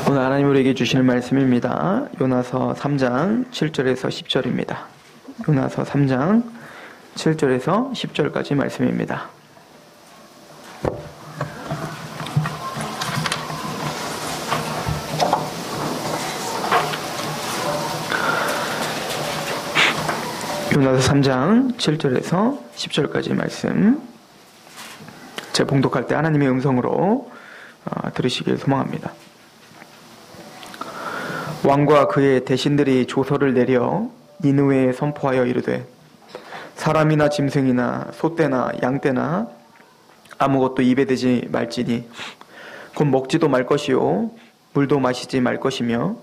오늘 하나님 우리에게 주시는 말씀입니다. 요나서 3장 7절에서 10절입니다. 요나서 3장 7절에서 10절까지 말씀입니다. 요나서 3장 7절에서 10절까지 말씀, 제가 봉독할 때 하나님의 음성으로 들으시길 소망합니다. 왕과 그의 대신들이 조서를 내려 니느웨에 선포하여 이르되, 사람이나 짐승이나 소떼나 양떼나 아무것도 입에 대지 말지니 곧 먹지도 말 것이요 물도 마시지 말 것이며,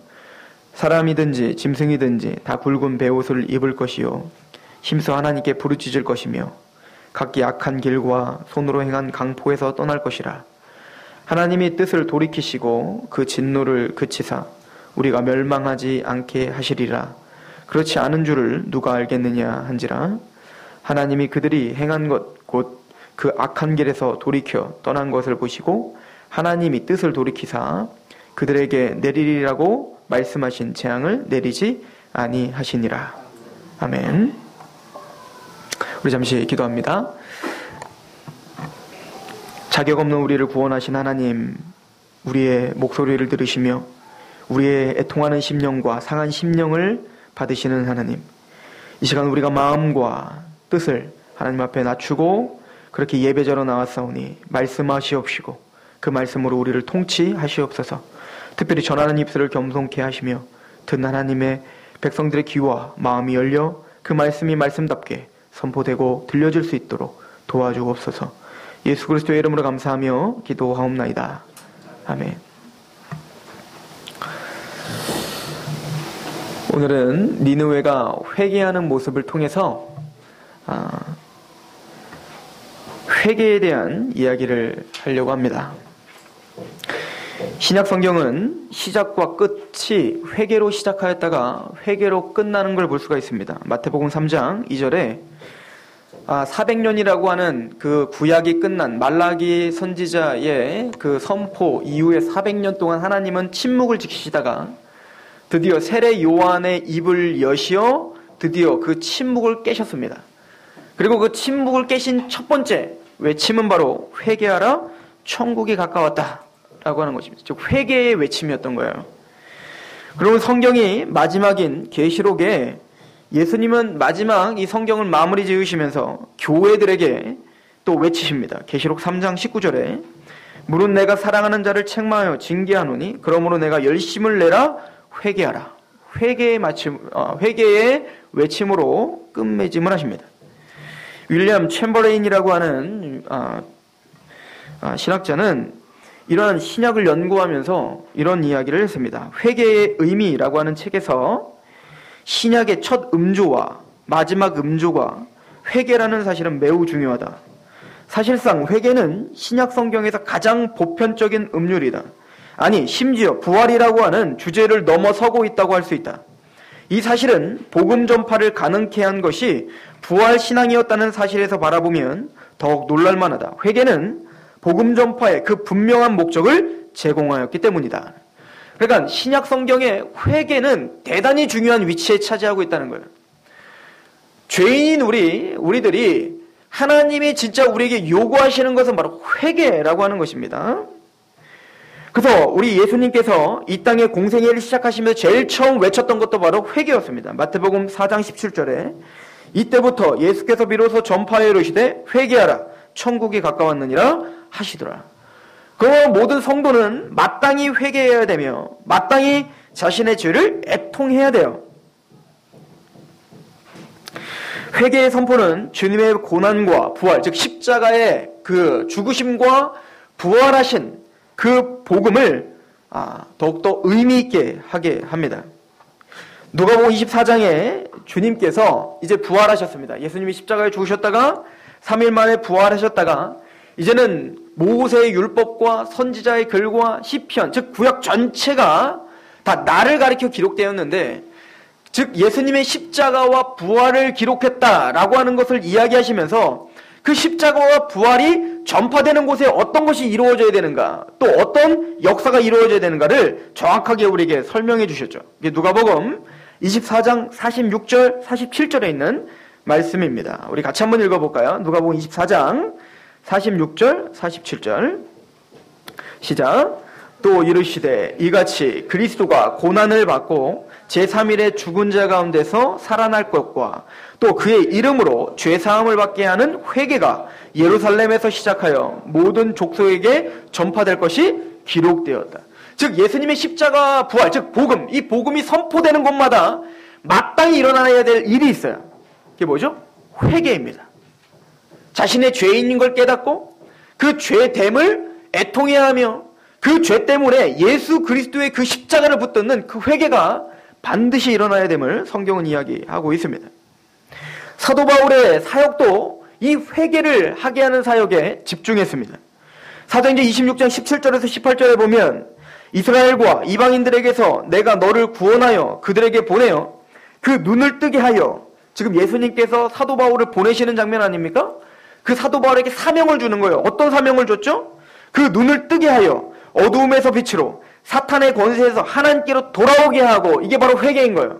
사람이든지 짐승이든지 다 굵은 베옷을 입을 것이요 힘써 하나님께 부르짖을 것이며, 각기 악한 길과 손으로 행한 강포에서 떠날 것이라. 하나님이 뜻을 돌이키시고 그 진노를 그치사 우리가 멸망하지 않게 하시리라. 그렇지 않은 줄을 누가 알겠느냐 한지라. 하나님이 그들이 행한 것 곧 그 악한 길에서 돌이켜 떠난 것을 보시고 하나님이 뜻을 돌이키사 그들에게 내리리라고 말씀하신 재앙을 내리지 아니하시니라. 아멘. 우리 잠시 기도합니다. 자격 없는 우리를 구원하신 하나님, 우리의 목소리를 들으시며 우리의 애통하는 심령과 상한 심령을 받으시는 하나님, 이 시간 우리가 마음과 뜻을 하나님 앞에 낮추고 그렇게 예배자로 나왔사오니 말씀하시옵시고 그 말씀으로 우리를 통치하시옵소서. 특별히 전하는 입술을 겸손케 하시며 듣는 하나님의 백성들의 귀와 마음이 열려 그 말씀이 말씀답게 선포되고 들려질 수 있도록 도와주옵소서. 예수 그리스도의 이름으로 감사하며 기도하옵나이다. 아멘. 오늘은 니느웨가 회개하는 모습을 통해서 회개에 대한 이야기를 하려고 합니다. 신약 성경은 시작과 끝이 회개로 시작하였다가 회개로 끝나는 걸 볼 수가 있습니다. 마태복음 3장 2절에 400년이라고 하는 그 구약이 끝난 말라기 선지자의 그 선포 이후에 400년 동안 하나님은 침묵을 지키시다가 드디어 세례 요한의 입을 여시어 드디어 그 침묵을 깨셨습니다. 그리고 그 침묵을 깨신 첫 번째 외침은 바로 회개하라, 천국이 가까웠다 라고 하는 것입니다. 즉 회개의 외침이었던 거예요. 그리고 성경이 마지막인 계시록에 예수님은 마지막 이 성경을 마무리 지으시면서 교회들에게 또 외치십니다. 계시록 3장 19절에 물은 내가 사랑하는 자를 책망하여 징계하노니 그러므로 내가 열심을 내라 회개하라. 회개의 외침으로 끝맺음을 하십니다. 윌리엄 챔버레인이라고 하는 신학자는 이러한 신약을 연구하면서 이런 이야기를 했습니다. 회개의 의미라고 하는 책에서 신약의 첫 음조와 마지막 음조가 회개라는 사실은 매우 중요하다. 사실상 회개는 신약 성경에서 가장 보편적인 음률이다. 아니 심지어 부활이라고 하는 주제를 넘어서고 있다고 할 수 있다. 이 사실은 복음 전파를 가능케 한 것이 부활 신앙이었다는 사실에서 바라보면 더욱 놀랄만하다. 회개는 복음 전파의 그 분명한 목적을 제공하였기 때문이다. 그러니까 신약 성경의 회개는 대단히 중요한 위치에 차지하고 있다는 거예요. 죄인인 우리들이 하나님이 진짜 우리에게 요구하시는 것은 바로 회개라고 하는 것입니다. 그래서 우리 예수님께서 이 땅에 공생애를 시작하시면서 제일 처음 외쳤던 것도 바로 회개였습니다. 마태복음 4장 17절에 이때부터 예수께서 비로소 전파하여 이르시되 회개하라 천국이 가까웠느니라 하시더라. 그러므로 모든 성도는 마땅히 회개해야 되며 마땅히 자신의 죄를 애통해야 돼요. 회개의 선포는 주님의 고난과 부활, 즉 십자가의 그 죽으심과 부활하신 그 복음을 더욱더 의미 있게 하게 합니다. 누가복음 24장에 주님께서 이제 부활하셨습니다. 예수님이 십자가에 죽으셨다가 3일 만에 부활하셨다가 이제는 모세의 율법과 선지자의 글과 시편, 즉 구약 전체가 다 나를 가리켜 기록되었는데, 즉 예수님의 십자가와 부활을 기록했다라고 하는 것을 이야기하시면서 그 십자가와 부활이 전파되는 곳에 어떤 것이 이루어져야 되는가, 또 어떤 역사가 이루어져야 되는가를 정확하게 우리에게 설명해 주셨죠. 이게 누가복음 24장 46절, 47절에 있는 말씀입니다. 우리 같이 한번 읽어볼까요? 누가복음 24장 46절, 47절 시작. 또 이르시되 이같이 그리스도가 고난을 받고 제3일에 죽은 자 가운데서 살아날 것과 또 그의 이름으로 죄사함을 받게 하는 회개가 예루살렘에서 시작하여 모든 족속에게 전파될 것이 기록되었다. 즉 예수님의 십자가 부활, 즉 복음, 이 복음이 선포되는 곳마다 마땅히 일어나야 될 일이 있어요. 그게 뭐죠? 회개입니다. 자신의 죄인인 걸 깨닫고 그 죄됨을 애통해야 하며 그 죄 때문에 예수 그리스도의 그 십자가를 붙드는 그 회개가 반드시 일어나야 됨을 성경은 이야기하고 있습니다. 사도 바울의 사역도 이 회개를 하게 하는 사역에 집중했습니다. 사도행전 26장 17절에서 18절에 보면 이스라엘과 이방인들에게서 내가 너를 구원하여 그들에게 보내어 그 눈을 뜨게 하여, 지금 예수님께서 사도 바울을 보내시는 장면 아닙니까? 그 사도 바울에게 사명을 주는 거예요. 어떤 사명을 줬죠? 그 눈을 뜨게 하여 어두움에서 빛으로 사탄의 권세에서 하나님께로 돌아오게 하고, 이게 바로 회개인 거예요.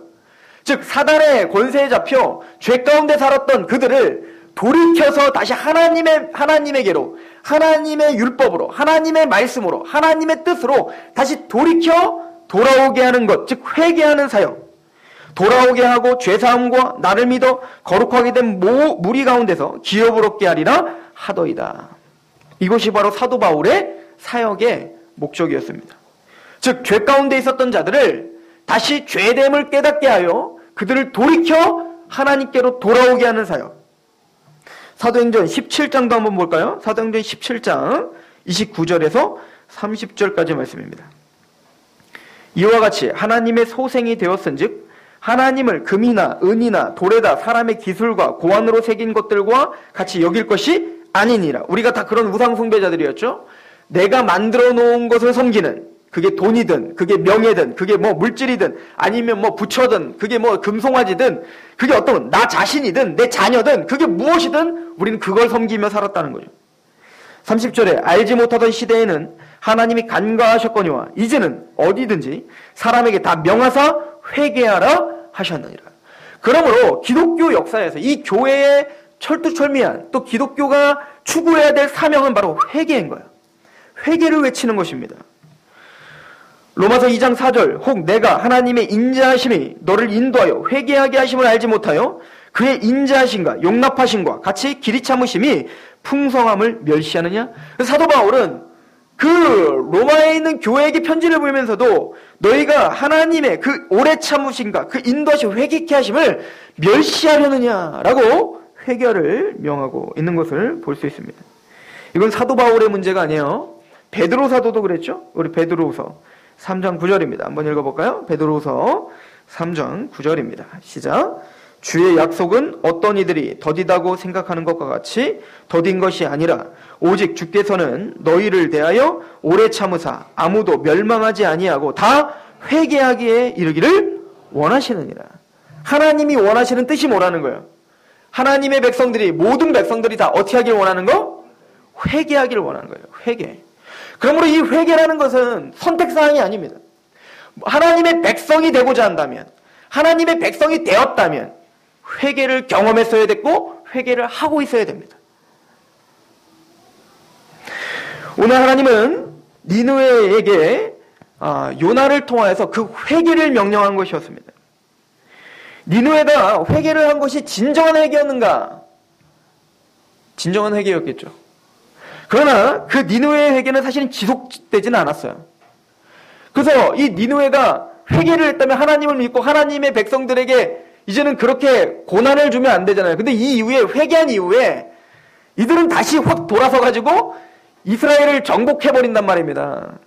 즉 사단의 권세에 잡혀 죄 가운데 살았던 그들을 돌이켜서 다시 하나님에게로, 하나님의 율법으로, 하나님의 말씀으로, 하나님의 뜻으로 다시 돌이켜 돌아오게 하는 것, 즉 회개하는 사역. 돌아오게 하고 죄사함과 나를 믿어 거룩하게 된 무리 가운데서 기업으롭게 하리라 하더이다. 이것이 바로 사도 바울의 사역의 목적이었습니다. 즉 죄 가운데 있었던 자들을 다시 죄됨을 깨닫게 하여 그들을 돌이켜 하나님께로 돌아오게 하는 사역. 사도행전 17장도 한번 볼까요? 사도행전 17장 29절에서 30절까지 말씀입니다. 이와 같이 하나님의 소생이 되었은즉 하나님을 금이나 은이나 돌에다 사람의 기술과 고안으로 새긴 것들과 같이 여길 것이 아니니라. 우리가 다 그런 우상 숭배자들이었죠. 내가 만들어 놓은 것을 섬기는, 그게 돈이든 그게 명예든 그게 뭐 물질이든 아니면 뭐 부처든 그게 뭐 금송아지든 그게 어떤 나 자신이든 내 자녀든 그게 무엇이든 우리는 그걸 섬기며 살았다는 거죠. 30절에 알지 못하던 시대에는 하나님이 간과하셨거니와 이제는 어디든지 사람에게 다 명하사 회개하라 하셨느니라. 그러므로 기독교 역사에서 이 교회의 철두철미한, 또 기독교가 추구해야 될 사명은 바로 회개인 거예요. 회개를 외치는 것입니다. 로마서 2장 4절, 혹 내가 하나님의 인자하심이 너를 인도하여 회개하게 하심을 알지 못하여 그의 인자하심과 용납하심과 같이 길이 참으심이 풍성함을 멸시하느냐? 사도 바울은 그 로마에 있는 교회에게 편지를 보내면서도 너희가 하나님의 그 오래 참으심과 그 인도하심, 회개케 하심을 멸시하려느냐라고 회개를 명하고 있는 것을 볼 수 있습니다. 이건 사도 바울의 문제가 아니에요. 베드로 사도도 그랬죠. 우리 베드로후서 3장 9절입니다. 한번 읽어볼까요? 베드로후서 3장 9절입니다. 시작. 주의 약속은 어떤 이들이 더디다고 생각하는 것과 같이 더딘 것이 아니라 오직 주께서는 너희를 대하여 오래 참으사 아무도 멸망하지 아니하고 다 회개하기에 이르기를 원하시느니라. 하나님이 원하시는 뜻이 뭐라는 거예요? 하나님의 백성들이, 모든 백성들이 다 어떻게 하길 원하는 거? 회개하기를 원하는 거예요. 회개. 그러므로 이 회개라는 것은 선택사항이 아닙니다. 하나님의 백성이 되고자 한다면, 하나님의 백성이 되었다면 회개를 경험했어야 됐고 회개를 하고 있어야 됩니다. 오늘 하나님은 니느웨에게 요나를 통하여서 그 회개를 명령한 것이었습니다. 니느웨가 회개를 한 것이 진정한 회개였는가? 진정한 회개였겠죠. 그러나 그 니느웨의 회개는 사실은 지속되지는 않았어요. 그래서 이 니느웨가 회개를 했다면 하나님을 믿고 하나님의 백성들에게 이제는 그렇게 고난을 주면 안 되잖아요. 근데 이 이후에, 회개한 이후에 이들은 다시 확 돌아서 가지고 이스라엘을 정복해버린단 말입니다.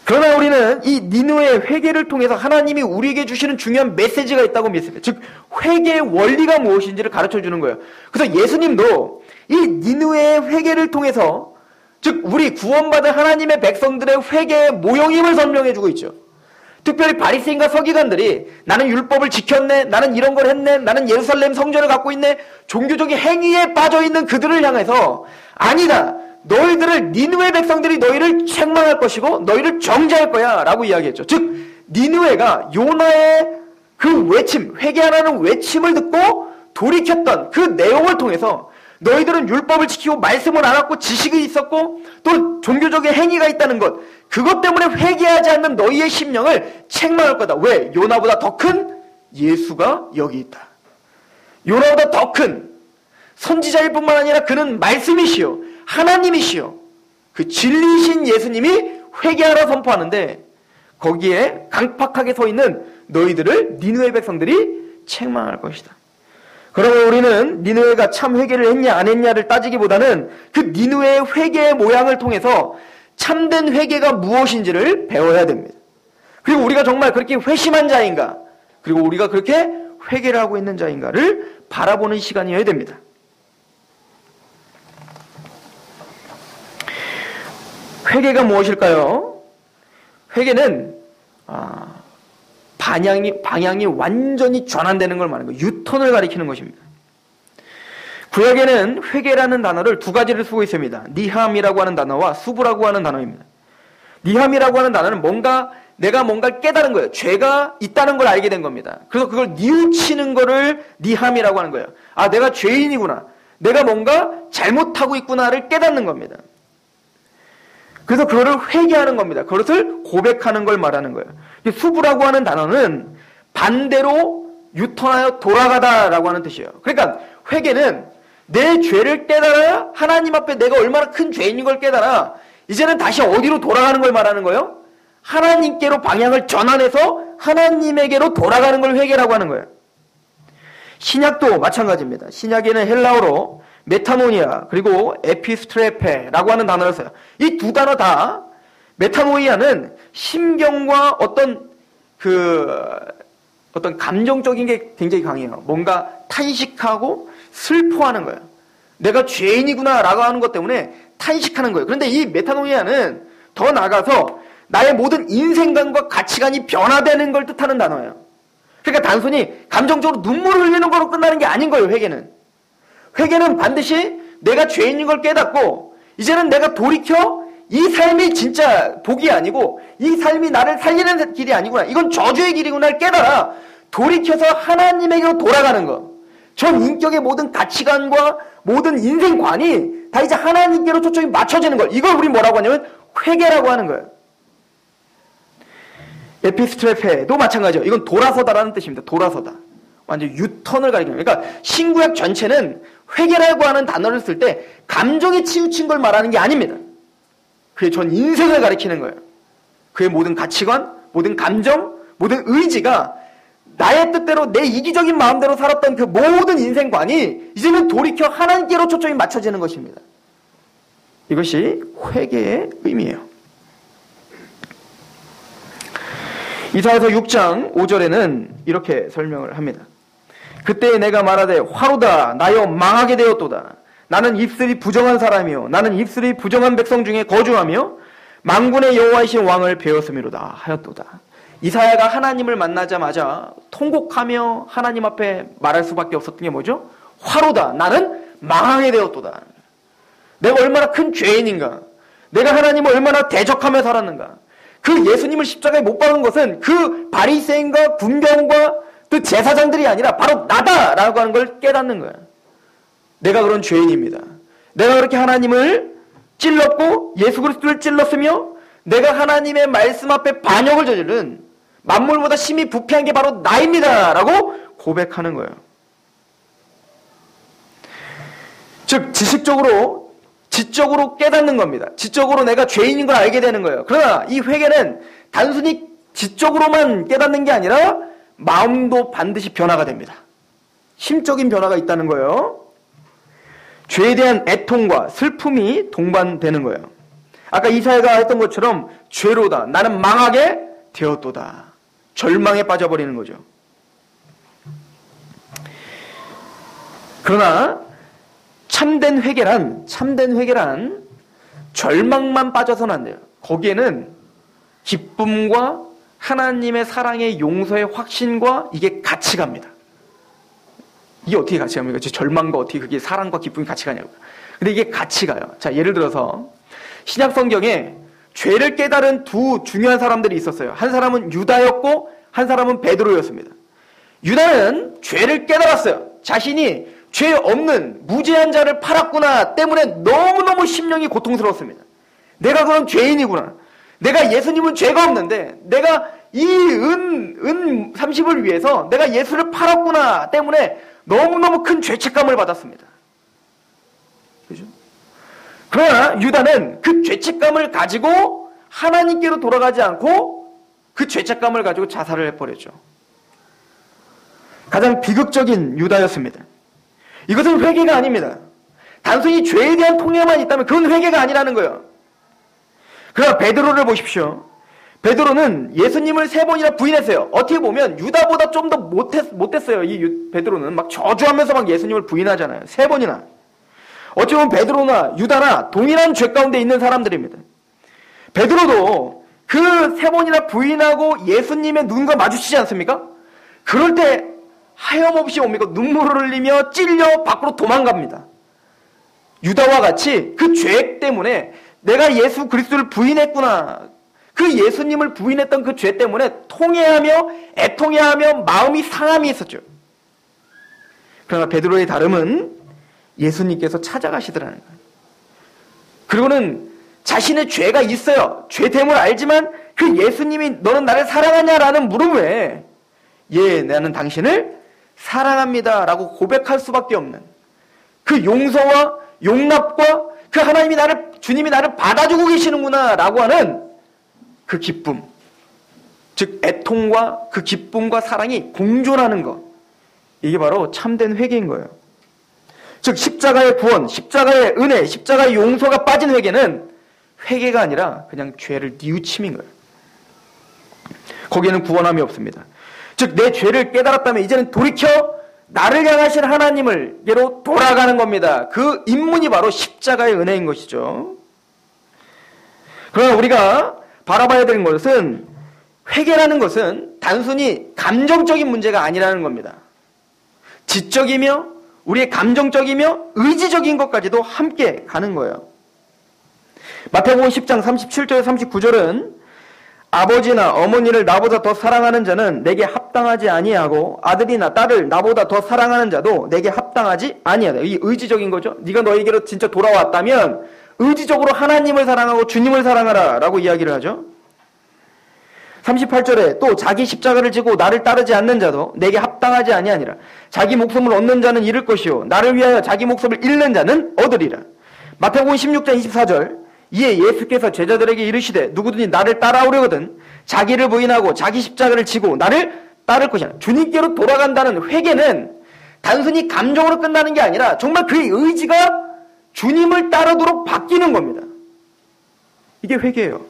그러나 우리는 이 니느웨의 회개를 통해서 하나님이 우리에게 주시는 중요한 메시지가 있다고 믿습니다. 즉 회개의 원리가 무엇인지를 가르쳐주는 거예요. 그래서 예수님도 이 니느웨의 회개를 통해서, 즉 우리 구원받은 하나님의 백성들의 회개의 모형임을 설명해주고 있죠. 특별히 바리새인과 서기관들이 나는 율법을 지켰네, 나는 이런 걸 했네, 나는 예루살렘 성전을 갖고 있네, 종교적인 행위에 빠져있는 그들을 향해서 아니다, 너희들을, 니느웨 백성들이 너희를 책망할 것이고 너희를 정죄할 거야 라고 이야기했죠. 즉 니느웨가 요나의 그 외침, 회개하라는 외침을 듣고 돌이켰던 그 내용을 통해서 너희들은 율법을 지키고 말씀을 알았고 지식이 있었고 또 종교적인 행위가 있다는 것, 그것 때문에 회개하지 않는 너희의 심령을 책망할 거다. 왜? 요나보다 더 큰 예수가 여기 있다. 요나보다 더 큰 선지자일 뿐만 아니라 그는 말씀이시요 하나님이시요 그 진리이신 예수님이 회개하라 선포하는데 거기에 강팍하게 서 있는 너희들을 니느웨 백성들이 책망할 것이다. 그러면 우리는 니느웨가 참 회개를 했냐 안 했냐를 따지기보다는 그 니느웨의 회개의 모양을 통해서 참된 회개가 무엇인지를 배워야 됩니다. 그리고 우리가 정말 그렇게 회심한 자인가, 그리고 우리가 그렇게 회개를 하고 있는 자인가를 바라보는 시간이어야 됩니다. 회개가 무엇일까요? 회개는 방향이 완전히 전환되는 걸 말하는 거예요. 유턴을 가리키는 것입니다. 구약에는 회개라는 단어를 두 가지를 쓰고 있습니다. 니함이라고 하는 단어와 수부라고 하는 단어입니다. 니함이라고 하는 단어는 내가 뭔가를 깨달은 거예요. 죄가 있다는 걸 알게 된 겁니다. 그래서 그걸 뉘우치는 거를 니함이라고 하는 거예요. 아, 내가 죄인이구나, 내가 뭔가 잘못하고 있구나를 깨닫는 겁니다. 그래서 그거를 회개하는 겁니다. 그것을 고백하는 걸 말하는 거예요. 수부라고 하는 단어는 반대로 유턴하여 돌아가다라고 하는 뜻이에요. 그러니까 회개는 내 죄를 깨달아 하나님 앞에 내가 얼마나 큰 죄인인 걸 깨달아 이제는 다시 어디로 돌아가는 걸 말하는 거예요? 하나님께로 방향을 전환해서 하나님에게로 돌아가는 걸 회개라고 하는 거예요. 신약도 마찬가지입니다. 신약에는 헬라어로 메타노이아 그리고 에피스트레페라고 하는 단어를 써요. 이 두 단어 다, 메타노이아는 심경과 어떤 감정적인 게 굉장히 강해요. 뭔가 탄식하고 슬퍼하는 거예요. 내가 죄인이구나 라고 하는 것 때문에 탄식하는 거예요. 그런데 이 메타노이아는 더 나아가서 나의 모든 인생관과 가치관이 변화되는 걸 뜻하는 단어예요. 그러니까 단순히 감정적으로 눈물을 흘리는 거로 끝나는 게 아닌 거예요. 회개는 반드시 내가 죄인인 걸 깨닫고 이제는 내가 돌이켜 이 삶이 진짜 복이 아니고 이 삶이 나를 살리는 길이 아니구나, 이건 저주의 길이구나를 깨달아 돌이켜서 하나님에게로 돌아가는 거. 전 인격의 모든 가치관과 모든 인생관이 다 이제 하나님께로 초점이 맞춰지는 거. 이걸 우리 뭐라고 하냐면 회개라고 하는 거예요. 에피스트레페도 마찬가지예요. 이건 돌아서다라는 뜻입니다. 돌아서다. 완전 유턴을 가리키는 거예요. 그러니까 신구약 전체는 회개라고 하는 단어를 쓸 때 감정에 치우친 걸 말하는 게 아닙니다. 그의 전 인생을 가리키는 거예요. 그의 모든 가치관, 모든 감정, 모든 의지가 나의 뜻대로 내 이기적인 마음대로 살았던 그 모든 인생관이 이제는 돌이켜 하나님께로 초점이 맞춰지는 것입니다. 이것이 회개의 의미예요. 이사야서 6장 5절에는 이렇게 설명을 합니다. 그때 내가 말하되 화로다 나여 망하게 되었도다. 나는 입술이 부정한 사람이요 나는 입술이 부정한 백성 중에 거주하며 만군의 여호와이신 왕을 배웠음이로다 하였도다. 이사야가 하나님을 만나자마자 통곡하며 하나님 앞에 말할 수밖에 없었던 게 뭐죠? 화로다 나는 망하게 되었도다. 내가 얼마나 큰 죄인인가, 내가 하나님을 얼마나 대적하며 살았는가. 그 예수님을 십자가에 못 박은 것은 그 바리새인과 군병과 그 제사장들이 아니라 바로 나다라고 하는 걸 깨닫는 거야. 내가 그런 죄인입니다. 내가 그렇게 하나님을 찔렀고 예수 그리스도를 찔렀으며 내가 하나님의 말씀 앞에 반역을 저지른 만물보다 심히 부패한 게 바로 나입니다 라고 고백하는 거예요. 즉 지적으로 깨닫는 겁니다. 지적으로 내가 죄인인 걸 알게 되는 거예요. 그러나 이 회개는 단순히 지적으로만 깨닫는 게 아니라 마음도 반드시 변화가 됩니다. 심적인 변화가 있다는 거예요. 죄에 대한 애통과 슬픔이 동반되는 거예요. 아까 이사야가 했던 것처럼 죄로다 나는 망하게 되었도다. 절망에 빠져버리는 거죠. 그러나 참된 회개란 절망만 빠져서는 안 돼요. 거기에는 기쁨과 하나님의 사랑의 용서의 확신과 이게 같이 갑니다. 이게 어떻게 같이 갑니까? 절망과 어떻게 그게 사랑과 기쁨이 같이 가냐고요. 근데 이게 같이 가요. 자, 예를 들어서 신약 성경에 죄를 깨달은 두 중요한 사람들이 있었어요. 한 사람은 유다였고 한 사람은 베드로였습니다. 유다는 죄를 깨달았어요. 자신이 죄 없는 무죄한 자를 팔았구나 때문에 너무너무 심령이 고통스러웠습니다. 내가 그런 죄인이구나. 내가 예수님은 죄가 없는데 내가 이 은 30을 위해서 내가 예수를 팔았구나 때문에 너무너무 큰 죄책감을 받았습니다. 그죠? 그러나 유다는 그 죄책감을 가지고 하나님께로 돌아가지 않고 그 죄책감을 가지고 자살을 해버렸죠. 가장 비극적인 유다였습니다. 이것은 회개가 아닙니다. 단순히 죄에 대한 통회만 있다면 그건 회개가 아니라는 거예요. 그러나 베드로를 보십시오. 베드로는 예수님을 3번이나 부인했어요. 어떻게 보면 유다보다 좀 더 못했어요. 이 베드로는 막 저주하면서 막 예수님을 부인하잖아요. 3번이나. 어찌 보면 베드로나 유다나 동일한 죄 가운데 있는 사람들입니다. 베드로도 그 3번이나 부인하고 예수님의 눈과 마주치지 않습니까? 그럴 때 하염없이 옵니까? 눈물을 흘리며 찔려 밖으로 도망갑니다. 유다와 같이 그 죄 때문에 내가 예수 그리스도를 부인했구나. 그 예수님을 부인했던 그 죄 때문에 통회하며 애통해하며 마음이 상함이 있었죠. 그러나 베드로의 다름은 예수님께서 찾아가시더라는 거예요. 그리고는 자신의 죄가 있어요. 죄 됨을 알지만 그 예수님이 너는 나를 사랑하냐라는 물음에 예, 나는 당신을 사랑합니다 라고 고백할 수밖에 없는 그 용서와 용납과 그 주님이 나를 받아주고 계시는구나 라고 하는 그 기쁨, 즉 애통과 그 기쁨과 사랑이 공존하는 것, 이게 바로 참된 회개인 거예요. 즉 십자가의 구원, 십자가의 은혜, 십자가의 용서가 빠진 회개는 회개가 아니라 그냥 죄를 뉘우침인 거예요. 거기에는 구원함이 없습니다. 즉 내 죄를 깨달았다면 이제는 돌이켜 나를 향하신 하나님을께로 돌아가는 겁니다. 그 입문이 바로 십자가의 은혜인 것이죠. 그러나 우리가 바라봐야 되는 것은 회개라는 것은 단순히 감정적인 문제가 아니라는 겁니다. 지적이며 우리의 감정적이며 의지적인 것까지도 함께 가는 거예요. 마태복음 10장 37절 39절은 아버지나 어머니를 나보다 더 사랑하는 자는 내게 합당하지 아니하고 아들이나 딸을 나보다 더 사랑하는 자도 내게 합당하지 아니하다. 이 의지적인 거죠. 네가 너에게로 진짜 돌아왔다면 의지적으로 하나님을 사랑하고 주님을 사랑하라 라고 이야기를 하죠. 38절에 또 자기 십자가를 지고 나를 따르지 않는 자도 내게 합당하지 아니하니라. 자기 목숨을 얻는 자는 잃을 것이요 나를 위하여 자기 목숨을 잃는 자는 얻으리라. 마태복음 16장 24절 이에 예수께서 제자들에게 이르시되 누구든지 나를 따라오려거든 자기를 부인하고 자기 십자가를 지고 나를 따를 것이라. 주님께로 돌아간다는 회개는 단순히 감정으로 끝나는 게 아니라 정말 그의 의지가 주님을 따르도록 바뀌는 겁니다. 이게 회개예요.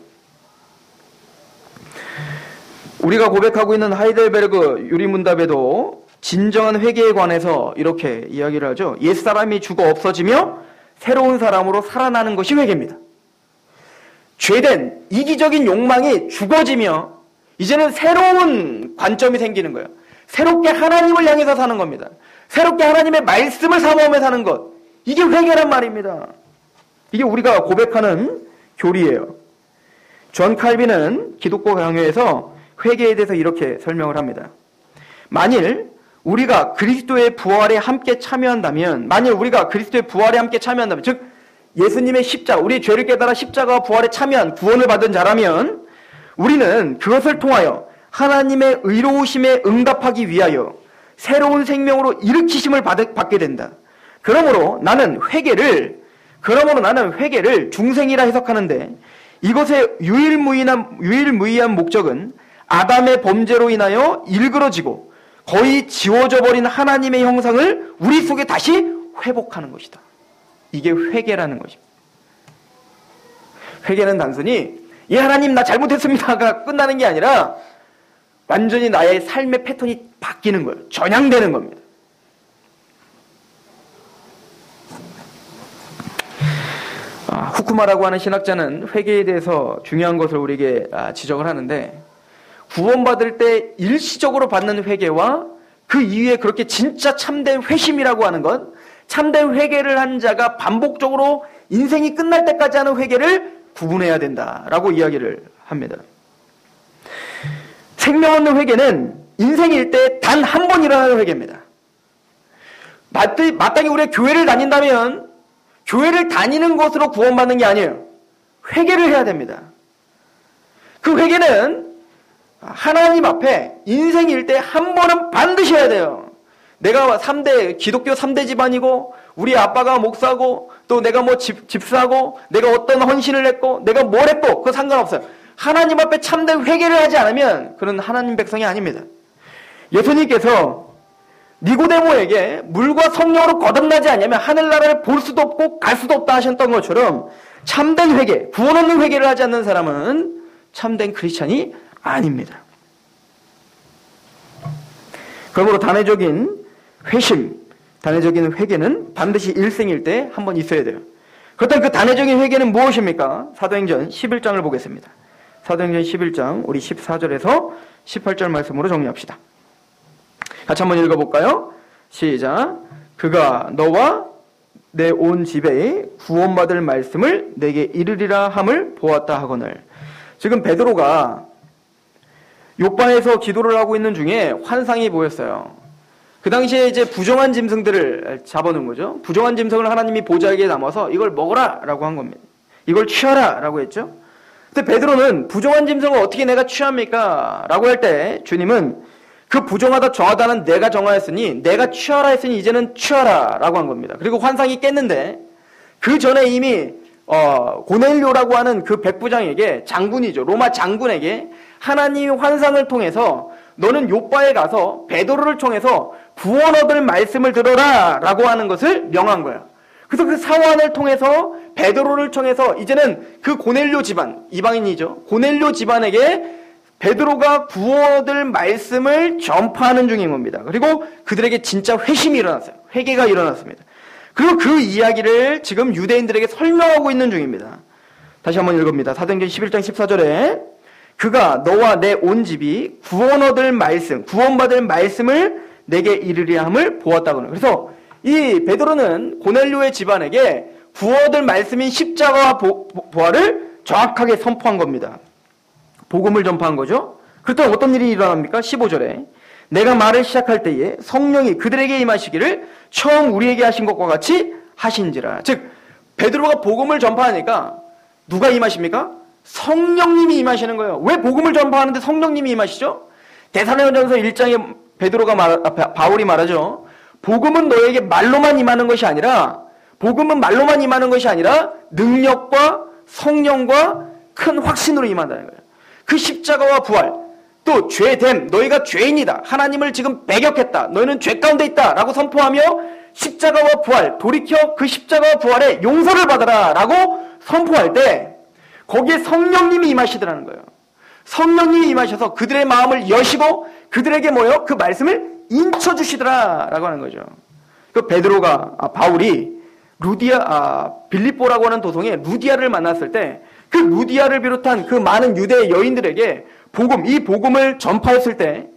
우리가 고백하고 있는 하이델베르그 유리문답에도 진정한 회개에 관해서 이렇게 이야기를 하죠. 옛사람이 죽어 없어지며 새로운 사람으로 살아나는 것이 회개입니다. 죄된 이기적인 욕망이 죽어지며 이제는 새로운 관점이 생기는 거예요. 새롭게 하나님을 향해서 사는 겁니다. 새롭게 하나님의 말씀을 사모하며 사는 것. 이게 회개란 말입니다. 이게 우리가 고백하는 교리예요. 존 칼빈은 기독교 강요에서 회개에 대해서 이렇게 설명을 합니다. 만일 우리가 그리스도의 부활에 함께 참여한다면, 즉 예수님의 십자가, 우리의 죄를 깨달아 십자가와 부활에 참여한 구원을 받은 자라면 우리는 그것을 통하여 하나님의 의로우심에 응답하기 위하여 새로운 생명으로 일으키심을 받게 된다. 그러므로 나는 회개를 중생이라 해석하는데 이것의 유일무이한 목적은 아담의 범죄로 인하여 일그러지고 거의 지워져 버린 하나님의 형상을 우리 속에 다시 회복하는 것이다. 이게 회개라는 것입니다. 회개는 단순히 예 하나님 나 잘못했습니다가 끝나는 게 아니라 완전히 나의 삶의 패턴이 바뀌는 거예요. 전향되는 겁니다. 후쿠마라고 하는 신학자는 회개에 대해서 중요한 것을 우리에게 지적을 하는데 구원받을 때 일시적으로 받는 회개와 그 이후에 그렇게 진짜 참된 회심이라고 하는 건 참된 회개를 한 자가 반복적으로 인생이 끝날 때까지 하는 회개를 구분해야 된다라고 이야기를 합니다. 생명 얻는 회개는 인생일 때 단 한 번 일어나는 회개입니다. 마땅히 우리가 교회를 다닌다면 교회를 다니는 것으로 구원받는 게 아니에요. 회개를 해야 됩니다. 그 회개는 하나님 앞에 인생일 때 한 번은 반드시 해야 돼요. 내가 기독교 3대 집안이고 우리 아빠가 목사고 또 내가 뭐 집사고 내가 어떤 헌신을 했고 내가 뭘 했고 그거 상관없어요. 하나님 앞에 참된 회개를 하지 않으면 그는 하나님 백성이 아닙니다. 예수님께서 니고데모에게 물과 성령으로 거듭나지 않으면 하늘나라를 볼 수도 없고 갈 수도 없다 하셨던 것처럼 참된 회개, 구원 얻는 회개를 하지 않는 사람은 참된 크리스찬이 아닙니다. 그러므로 단회적인 회심, 단회적인 회개는 반드시 일생일 때 한 번 있어야 돼요. 그렇다면 그 단회적인 회개는 무엇입니까? 사도행전 11장을 보겠습니다. 사도행전 11장 우리 14절에서 18절 말씀으로 정리합시다. 같이 한번 읽어볼까요? 시작. 그가 너와 내 온 집에 구원받을 말씀을 내게 이르리라 함을 보았다 하거늘. 지금 베드로가 요바에서 기도를 하고 있는 중에 환상이 보였어요. 그 당시에 이제 부정한 짐승들을 잡아놓은 거죠. 부정한 짐승을 하나님이 보좌에 담아서 이걸 먹어라 라고 한 겁니다. 이걸 취하라 라고 했죠. 근데 베드로는 부정한 짐승을 어떻게 내가 취합니까? 라고 할 때 주님은 그 부정하다 정하다는 내가 정하였으니 내가 취하라 했으니 이제는 취하라 라고 한 겁니다. 그리고 환상이 깼는데 그 전에 이미 고넬료라고 하는 그 백부장에게 장군이죠. 로마 장군에게 하나님이 환상을 통해서 너는 요바에 가서 베드로를 통해서 구원 얻을 말씀을 들어라 라고 하는 것을 명한 거예요. 그래서 그 사환을 통해서 베드로를 통해서 이제는 그 고넬료 집안, 이방인이죠. 고넬료 집안에게 베드로가 구원 얻을 말씀을 전파하는 중인 겁니다. 그리고 그들에게 진짜 회심이 일어났어요. 회개가 일어났습니다. 그리고 그 이야기를 지금 유대인들에게 설명하고 있는 중입니다. 다시 한번 읽어봅니다. 사도행전 11장 14절에 그가 너와 내 온 집이 구원 얻을 말씀, 구원받을 말씀을 내게 이르리라 함을 보았다고는. 그래서 이 베드로는 고넬료의 집안에게 구원 얻을 말씀인 십자가와 부활을 정확하게 선포한 겁니다. 복음을 전파한 거죠. 그렇다면 어떤 일이 일어납니까? 15절에 내가 말을 시작할 때에 성령이 그들에게 임하시기를 처음 우리에게 하신 것과 같이 하신지라. 즉 베드로가 복음을 전파하니까 누가 임하십니까? 성령님이 임하시는 거예요. 왜 복음을 전파하는데 성령님이 임하시죠? 데살로니가전서 1장에 바울이 말하죠. 복음은 너에게 말로만 임하는 것이 아니라 복음은 말로만 임하는 것이 아니라 능력과 성령과 큰 확신으로 임한다는 거예요. 그 십자가와 부활, 또 죄됨, 너희가 죄인이다. 하나님을 지금 배격했다. 너희는 죄 가운데 있다. 라고 선포하며 십자가와 부활, 돌이켜 그 십자가와 부활에 용서를 받아라. 라고 선포할 때 거기에 성령님이 임하시더라는 거예요. 성령님이 임하셔서 그들의 마음을 여시고 그들에게 뭐요? 그 말씀을 인쳐주시더라. 라고 하는 거죠. 그 바울이 빌립보라고 하는 도성에 루디아를 만났을 때 그 루디아를 비롯한 그 많은 유대 여인들에게 이 복음을 전파했을 때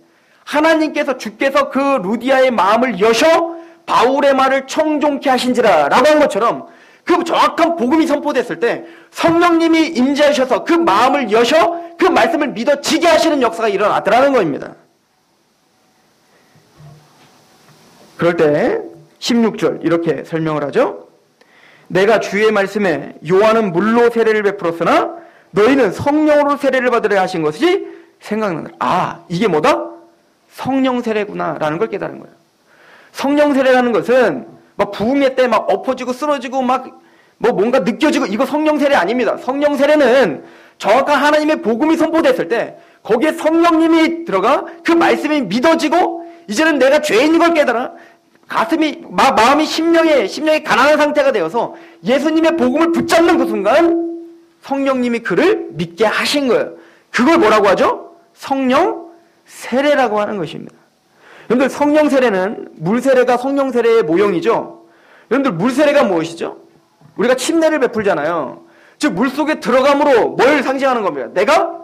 하나님께서 주께서 그 루디아의 마음을 여셔 바울의 말을 청종케 하신지라 라고 한 것처럼 그 정확한 복음이 선포됐을 때 성령님이 임재하셔서 그 마음을 여셔 그 말씀을 믿어지게 하시는 역사가 일어났더라는 겁니다. 그럴 때 16절 이렇게 설명을 하죠. 내가 주의 말씀에 요한은 물로 세례를 베풀었으나 너희는 성령으로 세례를 받으려 하신 것이 생각난다. 아, 이게 뭐다? 성령 세례구나 라는 걸 깨달은 거예요. 성령 세례라는 것은 막 부흥회 때 막 엎어지고 쓰러지고 막 뭐 뭔가 느껴지고 이거 성령 세례 아닙니다. 성령 세례는 정확한 하나님의 복음이 선포됐을 때 거기에 성령님이 들어가 그 말씀이 믿어지고 이제는 내가 죄인인 걸 깨달아 마음이 심령이 가난한 상태가 되어서 예수님의 복음을 붙잡는 그 순간 성령님이 그를 믿게 하신 거예요. 그걸 뭐라고 하죠? 성령 세례라고 하는 것입니다. 여러분들 성령 세례는 물 세례가 성령 세례의 모형이죠. 여러분들 물 세례가 무엇이죠? 우리가 침례를 베풀잖아요. 즉 물 속에 들어감으로 뭘 상징하는 겁니다. 내가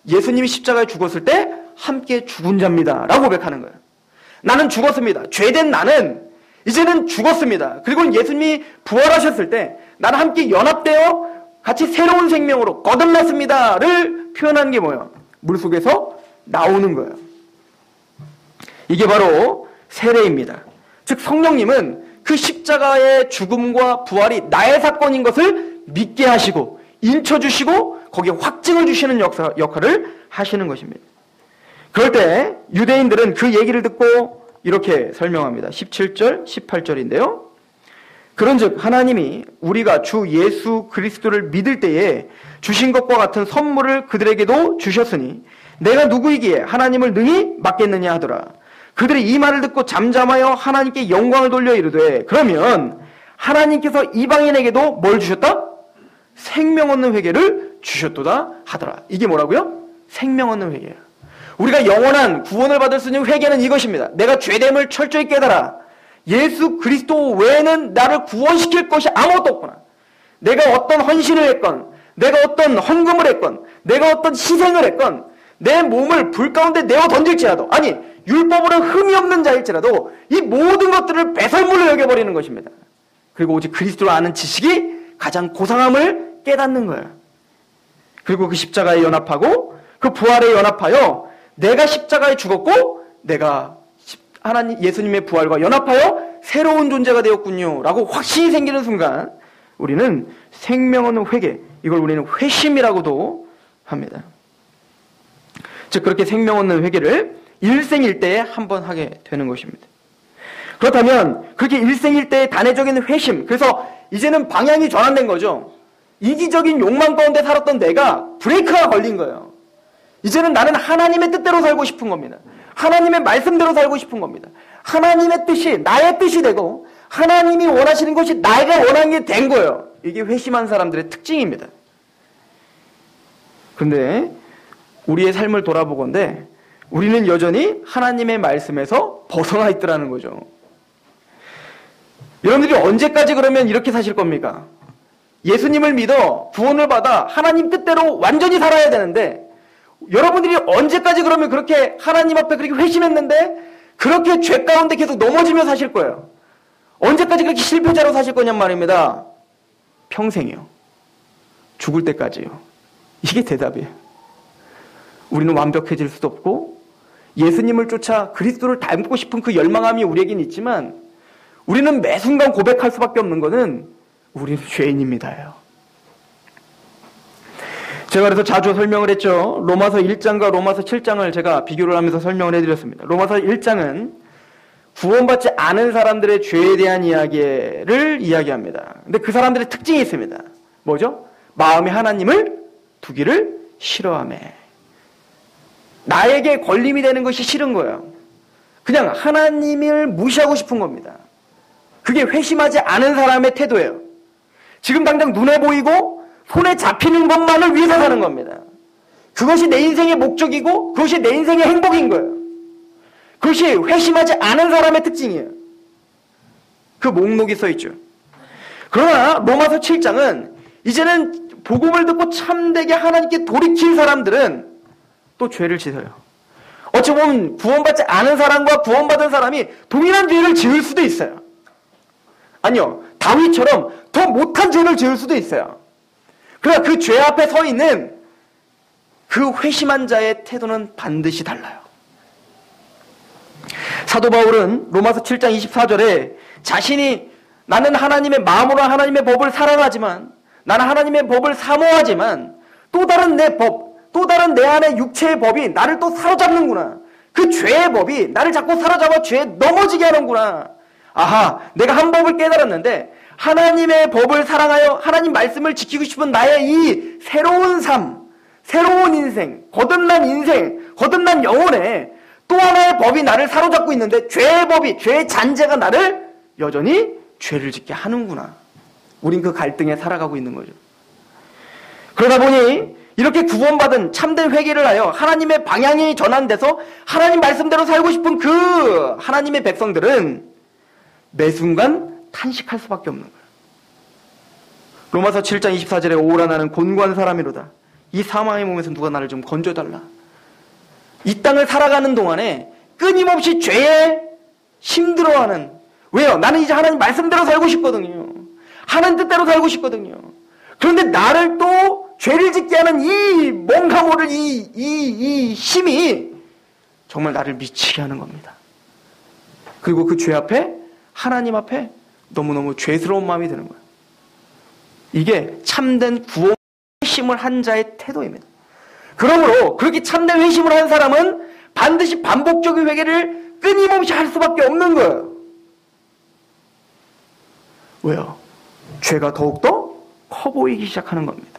예수님이 십자가에 죽었을 때 함께 죽은 자입니다 라고 고백하는 거예요. 나는 죽었습니다. 죄된 나는 이제는 죽었습니다. 그리고 예수님이 부활하셨을 때 나는 함께 연합되어 같이 새로운 생명으로 거듭났습니다를 표현하는 게 뭐예요? 물속에서 나오는 거예요. 이게 바로 세례입니다. 즉 성령님은 그 십자가의 죽음과 부활이 나의 사건인 것을 믿게 하시고 인쳐주시고 거기에 확증을 주시는 역할을 하시는 것입니다. 그럴 때 유대인들은 그 얘기를 듣고 이렇게 설명합니다. 17절, 18절인데요. 그런즉 하나님이 우리가 주 예수 그리스도를 믿을 때에 주신 것과 같은 선물을 그들에게도 주셨으니 내가 누구이기에 하나님을 능히 맡겠느냐 하더라. 그들이 이 말을 듣고 잠잠하여 하나님께 영광을 돌려 이르되 그러면 하나님께서 이방인에게도 뭘 주셨다? 생명 얻는 회개를 주셨도다 하더라. 이게 뭐라고요? 생명 얻는 회개예요. 우리가 영원한 구원을 받을 수 있는 회개는 이것입니다. 내가 죄됨을 철저히 깨달아. 예수 그리스도 외에는 나를 구원시킬 것이 아무것도 없구나. 내가 어떤 헌신을 했건, 내가 어떤 헌금을 했건, 내가 어떤 희생을 했건, 내 몸을 불 가운데 내어 던질지라도, 아니 율법으로 흠이 없는 자일지라도 이 모든 것들을 배설물로 여겨버리는 것입니다. 그리고 오직 그리스도를 아는 지식이 가장 고상함을 깨닫는 거예요. 그리고 그 십자가에 연합하고 그 부활에 연합하여 내가 십자가에 죽었고 내가 하나님 예수님의 부활과 연합하여 새로운 존재가 되었군요 라고 확신이 생기는 순간 우리는 생명 얻는 회개, 이걸 우리는 회심이라고도 합니다. 즉 그렇게 생명 얻는 회개를 일생일대에 한번 하게 되는 것입니다. 그렇다면 그렇게 일생일대의 단회적인 회심, 그래서 이제는 방향이 전환된 거죠. 이기적인 욕망 가운데 살았던 내가 브레이크가 걸린 거예요. 이제는 나는 하나님의 뜻대로 살고 싶은 겁니다. 하나님의 말씀대로 살고 싶은 겁니다. 하나님의 뜻이 나의 뜻이 되고 하나님이 원하시는 것이 내가 원하는 게 된 거예요. 이게 회심한 사람들의 특징입니다. 그런데 우리의 삶을 돌아보건대 우리는 여전히 하나님의 말씀에서 벗어나 있더라는 거죠. 여러분들이 언제까지 그러면 이렇게 사실 겁니까? 예수님을 믿어 구원을 받아 하나님 뜻대로 완전히 살아야 되는데 여러분들이 언제까지 그러면 그렇게 하나님 앞에 그렇게 회심했는데 그렇게 죄 가운데 계속 넘어지며 사실 거예요? 언제까지 그렇게 실패자로 사실 거냔 말입니다. 평생이요. 죽을 때까지요. 이게 대답이에요. 우리는 완벽해질 수도 없고 예수님을 쫓아 그리스도를 닮고 싶은 그 열망함이 우리에겐 있지만 우리는 매 순간 고백할 수밖에 없는 것은 우리는 죄인입니다요. 제가 그래서 자주 설명을 했죠. 로마서 1장과 로마서 7장을 제가 비교를 하면서 설명을 해드렸습니다. 로마서 1장은 구원받지 않은 사람들의 죄에 대한 이야기를 이야기합니다. 근데 그 사람들의 특징이 있습니다. 뭐죠? 마음에 하나님을 두기를 싫어하매. 나에게 걸림이 되는 것이 싫은 거예요. 그냥 하나님을 무시하고 싶은 겁니다. 그게 회심하지 않은 사람의 태도예요. 지금 당장 눈에 보이고 손에 잡히는 것만을 위해서 사는 겁니다. 그것이 내 인생의 목적이고 그것이 내 인생의 행복인 거예요. 그것이 회심하지 않은 사람의 특징이에요. 그 목록이 써있죠. 그러나 로마서 7장은 이제는 복음을 듣고 참되게 하나님께 돌이킨 사람들은 또 죄를 짓어요. 어찌 보면 구원받지 않은 사람과 구원받은 사람이 동일한 죄를 지을 수도 있어요. 아니요, 다윗처럼 더 못한 죄를 지을 수도 있어요. 그러나 그 죄 앞에 서 있는 그 회심한 자의 태도는 반드시 달라요. 사도 바울은 로마서 7장 24절에 자신이 나는 하나님의 마음으로 하나님의 법을 사랑하지만 나는 하나님의 법을 사모하지만 또 다른 내 법, 또 다른 내 안의 육체의 법이 나를 또 사로잡는구나. 그 죄의 법이 나를 자꾸 사로잡아 죄에 넘어지게 하는구나. 아하, 내가 한 법을 깨달았는데 하나님의 법을 사랑하여 하나님 말씀을 지키고 싶은 나의 이 새로운 삶, 새로운 인생, 거듭난 영혼에 또 하나의 법이 나를 사로잡고 있는데 죄의 법이, 죄의 잔재가 나를 여전히 죄를 짓게 하는구나. 우린 그 갈등에 살아가고 있는 거죠. 그러다 보니 이렇게 구원받은 참된 회개를 하여 하나님의 방향이 전환돼서 하나님 말씀대로 살고 싶은 그 하나님의 백성들은 매 순간 탄식할 수밖에 없는 거예요. 로마서 7장 24절에 오라 나는 곤고한 사람이로다. 이 사망의 몸에서 누가 나를 좀 건져달라. 이 땅을 살아가는 동안에 끊임없이 죄에 힘들어하는, 왜요? 나는 이제 하나님 말씀대로 살고 싶거든요. 하나님 뜻대로 살고 싶거든요. 그런데 나를 또 죄를 짓게 하는 이 뭔가 모를 이 힘이 정말 나를 미치게 하는 겁니다. 그리고 그 죄 앞에, 하나님 앞에 너무너무 죄스러운 마음이 드는 거예요. 이게 참된 구원 회심을 한 자의 태도입니다. 그러므로 그렇게 참된 회심을 한 사람은 반드시 반복적인 회개를 끊임없이 할 수밖에 없는 거예요. 왜요? 죄가 더욱더 커 보이기 시작하는 겁니다.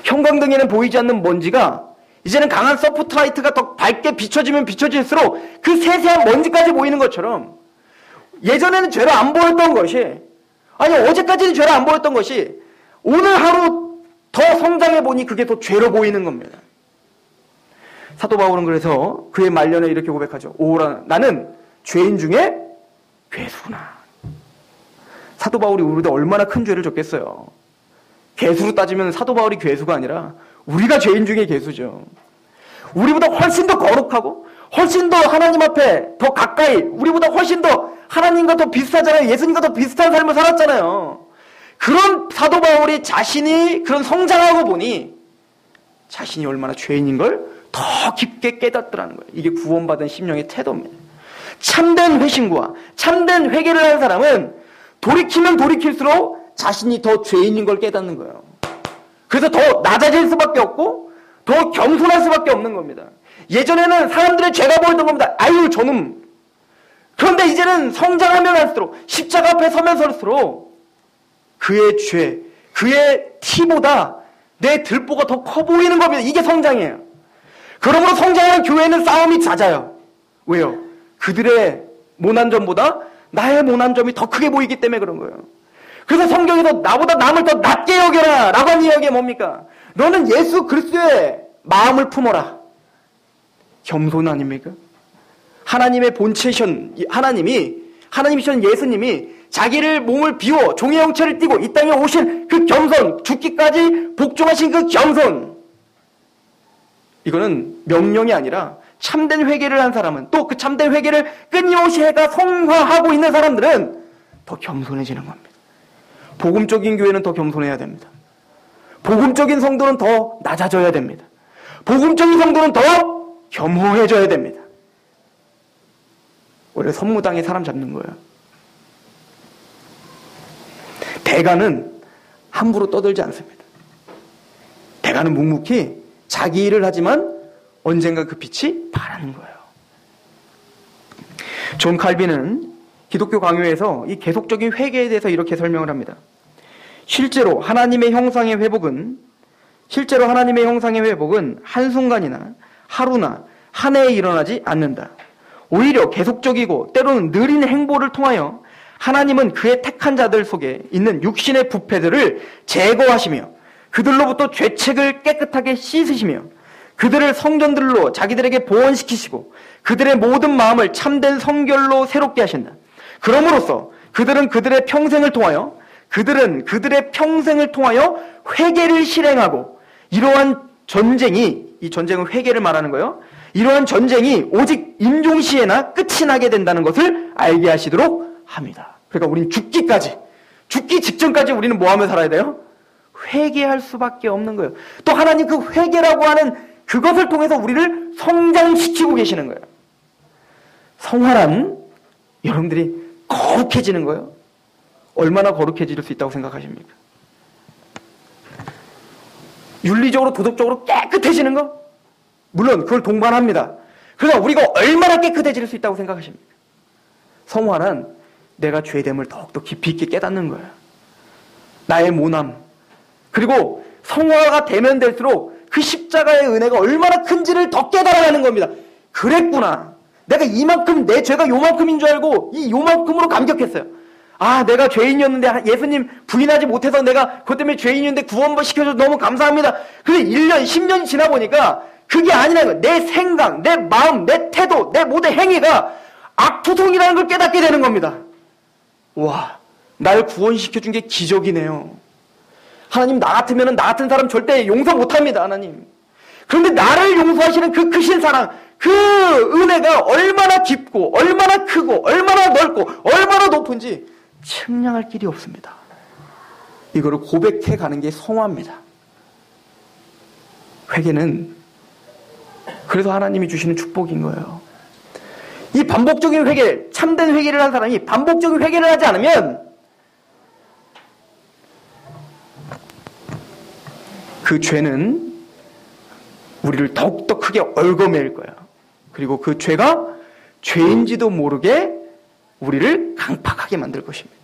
형광등에는 보이지 않는 먼지가 이제는 강한 서프트라이트가 더 밝게 비춰지면 비춰질수록 그 세세한 먼지까지 보이는 것처럼, 예전에는 죄를 안 보였던 것이, 아니 어제까지는 죄를 안 보였던 것이 오늘 하루 더 성장해 보니 그게 더 죄로 보이는 겁니다. 사도 바울은 그래서 그의 말년에 이렇게 고백하죠. 오라, 나는 죄인 중에 괴수구나. 사도 바울이 우리보다 얼마나 큰 죄를 졌겠어요. 괴수로 따지면 사도 바울이 괴수가 아니라 우리가 죄인 중에 괴수죠. 우리보다 훨씬 더 거룩하고 훨씬 더 하나님 앞에 더 가까이, 우리보다 훨씬 더 하나님과 더 비슷하잖아요. 예수님과 더 비슷한 삶을 살았잖아요. 그런 사도 바울이 자신이 그런 성장하고 보니 자신이 얼마나 죄인인 걸 더 깊게 깨닫더라는 거예요. 이게 구원받은 심령의 태도입니다. 참된 회심과 참된 회개를 하는 사람은 돌이키면 돌이킬수록 자신이 더 죄인인 걸 깨닫는 거예요. 그래서 더 낮아질 수밖에 없고 더 겸손할 수밖에 없는 겁니다. 예전에는 사람들의 죄가 보였던 겁니다. 아유 저놈. 그런데 이제는 성장하면 할수록, 십자가 앞에 서면 설수록 그의 죄, 그의 티보다 내 들보가 더 커 보이는 겁니다. 이게 성장이에요. 그러므로 성장하는 교회는 싸움이 잦아요. 왜요? 그들의 모난 점보다 나의 모난 점이 더 크게 보이기 때문에 그런 거예요. 그래서 성경에서 나보다 남을 더 낮게 여겨라 라고 하는 이야기가 뭡니까? 너는 예수 그리스도의 마음을 품어라. 겸손 아닙니까? 하나님의 본체이신 하나님이신 예수님이 자기를 몸을 비워 종의 형체를 띠고 이 땅에 오신 그 겸손, 죽기까지 복종하신 그 겸손, 이거는 명령이 아니라 참된 회개를 한 사람은, 또 그 참된 회개를 끊임없이 해가 성화하고 있는 사람들은 더 겸손해지는 겁니다. 복음적인 교회는 더 겸손해야 됩니다. 복음적인 성도는 더 낮아져야 됩니다. 복음적인 성도는 더 겸허해져야 됩니다. 원래 선무당에 사람 잡는 거예요. 대가는 함부로 떠들지 않습니다. 대가는 묵묵히 자기 일을 하지만 언젠가 그 빛이 바라는 거예요. 존 칼빈은 기독교 강요에서 이 계속적인 회개에 대해서 이렇게 설명을 합니다. 실제로 하나님의 형상의 회복은 한순간이나 하루나 한 해에 일어나지 않는다. 오히려 계속적이고 때로는 느린 행보를 통하여 하나님은 그의 택한 자들 속에 있는 육신의 부패들을 제거하시며 그들로부터 죄책을 깨끗하게 씻으시며 그들을 성전들로 자기들에게 보원시키시고 그들의 모든 마음을 참된 성결로 새롭게 하신다. 그럼으로써 그들은 그들의 평생을 통하여 회개를 실행하고, 이러한 전쟁이, 이 전쟁은 회개를 말하는 거예요. 이러한 전쟁이 오직 임종시에나 끝이 나게 된다는 것을 알게 하시도록 합니다. 그러니까 우린 죽기 직전까지 우리는 뭐 하며 살아야 돼요? 회개할 수밖에 없는 거예요. 또 하나님 그 회개라고 하는 그것을 통해서 우리를 성장시키고 계시는 거예요. 성화란 여러분들이 거룩해지는 거예요. 얼마나 거룩해질 수 있다고 생각하십니까? 윤리적으로 도덕적으로 깨끗해지는 거? 물론 그걸 동반합니다. 그러나 우리가 얼마나 깨끗해질 수 있다고 생각하십니까? 성화란 내가 죄됨을 더욱더 깊이 있게 깨닫는 거예요. 나의 모남. 그리고 성화가 되면 될수록 그 십자가의 은혜가 얼마나 큰지를 더 깨달아가는 겁니다. 그랬구나. 내가 이만큼, 내 죄가 요만큼인 줄 알고 이 요만큼으로 감격했어요. 아, 내가 죄인이었는데 예수님 부인하지 못해서 내가 그것 때문에 죄인이었는데 구원 시켜줘서 너무 감사합니다. 근데 1년, 10년이 지나 보니까 그게 아니라는 거예요. 내 생각, 내 마음, 내 태도, 내 모든 행위가 악투성이라는 걸 깨닫게 되는 겁니다. 와, 날 구원시켜준 게 기적이네요. 하나님, 나 같으면 나 같은 사람 절대 용서 못합니다, 하나님. 그런데 나를 용서하시는 그 크신 사랑, 그 은혜가 얼마나 깊고 얼마나 크고 얼마나 넓고 얼마나 높은지 측량할 길이 없습니다. 이거를 고백해 가는 게 성화입니다. 회개는 그래서 하나님이 주시는 축복인 거예요. 이 반복적인 회개, 참된 회개를 한 사람이 반복적인 회개를 하지 않으면 그 죄는 우리를 더욱더 크게 얽어맬 거예요. 그리고 그 죄가 죄인지도 모르게 우리를 강팍하게 만들 것입니다.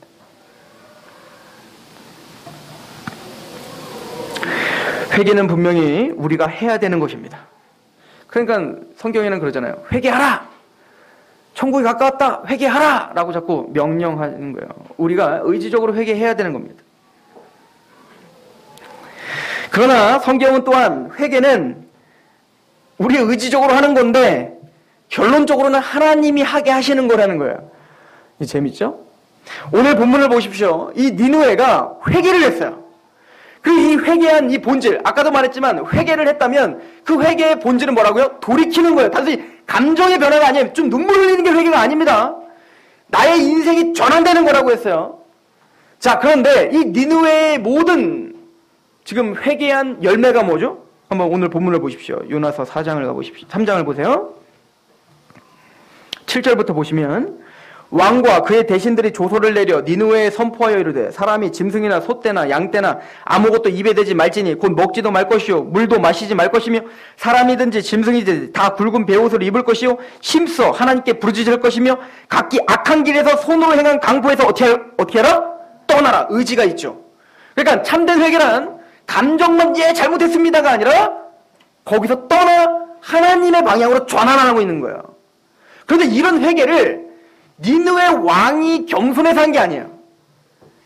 회개는 분명히 우리가 해야 되는 것입니다. 그러니까 성경에는 그러잖아요. 회개하라! 천국이 가까웠다! 회개하라! 라고 자꾸 명령하는 거예요. 우리가 의지적으로 회개해야 되는 겁니다. 그러나 성경은 또한 회개는 우리 의지적으로 하는 건데 결론적으로는 하나님이 하게 하시는 거라는 거예요. 재밌죠? 오늘 본문을 보십시오. 이 니느웨가 회개를 했어요. 그리고 이 회개한 이 본질, 아까도 말했지만 회개를 했다면 그 회개의 본질은 뭐라고요? 돌이키는 거예요. 단순히 감정의 변화가 아니에요. 좀 눈물 흘리는 게 회개가 아닙니다. 나의 인생이 전환되는 거라고 했어요. 자, 그런데 이 니느웨의 모든 지금 회개한 열매가 뭐죠? 한번 오늘 본문을 보십시오. 요나서 4장을 가보십시오. 3장을 보세요. 7절부터 보시면 왕과 그의 대신들이 조소를 내려 니느웨에 선포하여 이르되 사람이 짐승이나 소떼나 양떼나 아무것도 입에 대지 말지니 곧 먹지도 말 것이요 물도 마시지 말 것이며 사람이든지 짐승이든지 다 굵은 베옷을 입을 것이요 힘써 하나님께 부르짖을 것이며 각기 악한 길에서 손으로 행한 강포에서 어떻게 하라? 떠나라. 의지가 있죠. 그러니까 참된 회개란 감정만 잘못했습니다가 아니라 거기서 떠나 하나님의 방향으로 전환하고 있는 거예요. 그런데 이런 회개를 니느웨 왕이 겸손해서 한 게 아니에요.